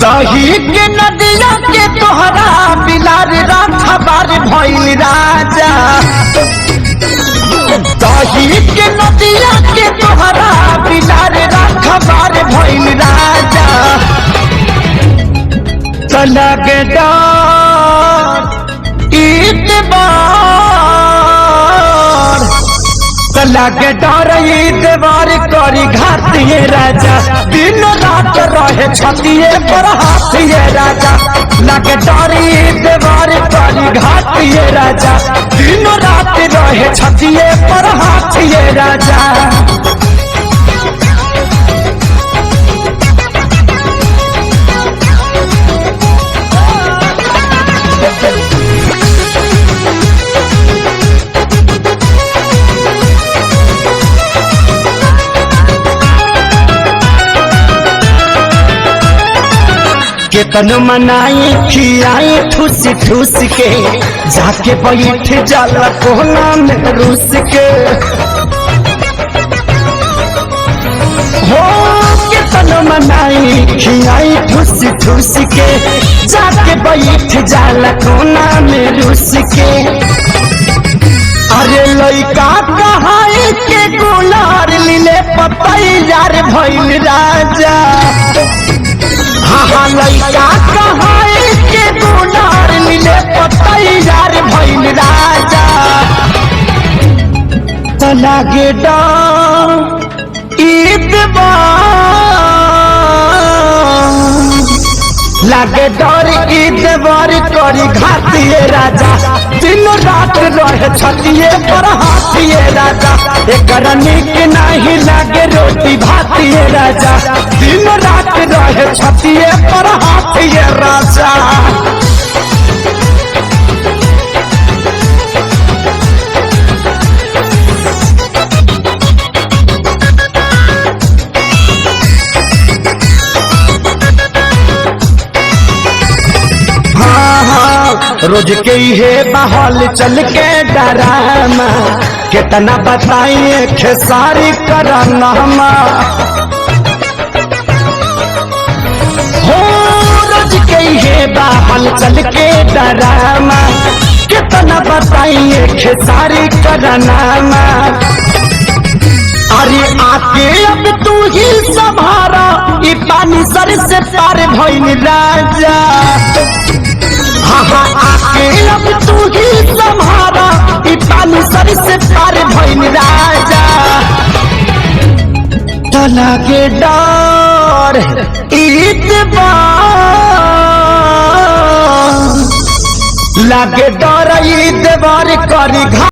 दही के नदिया के तोहरा बिलार राठा बार भइल राजा। दही के नदिया के तोहरा बिलार राठा बार भइल राजा। तलग लगे डर देवार करी घातिए राजा। दिन रात रहे छतिए पर हाथिए राजा। लगे डर देवार करी घातिए राजा। दिन रात रहे छतिए पर हाथिए राजा। केतन मनाई खियाई ठूस ठूस के जाके बैठ जाला कोना में रूस के। हो केतन मनाई खियाई ठूस ठूस के जाके बैठ जाला कोना में रूस के। अरे लइका कहाई के गुलार लीले पतई यार भइल राजा। हाँ लइका कहाई के गुलार लीले पतई यार भइल राजा। लागे डर लागे डर ईदवार करी घातिए राजा। दिन रात रहे छतिए पर हाथिए राजा। एकर निक नहीं लागे रोटी भातिए राजा। दिन रात रहे छतिए पर हाथिए राजा। रोज के हे बहल चल के डरामा कितना बताइए खेसारी करना। हो रोज के हे बहल चल के डरामा कितना बताइए खेसारी करना। अरे आके अब तू ही संभारा ई पानी सर से पार भइल राजा। हाँ आके अब तू ही संभारा ई पानी सर से पार भइल राजा। लगे डर ईदवार लगे डर ईदवार करी घात।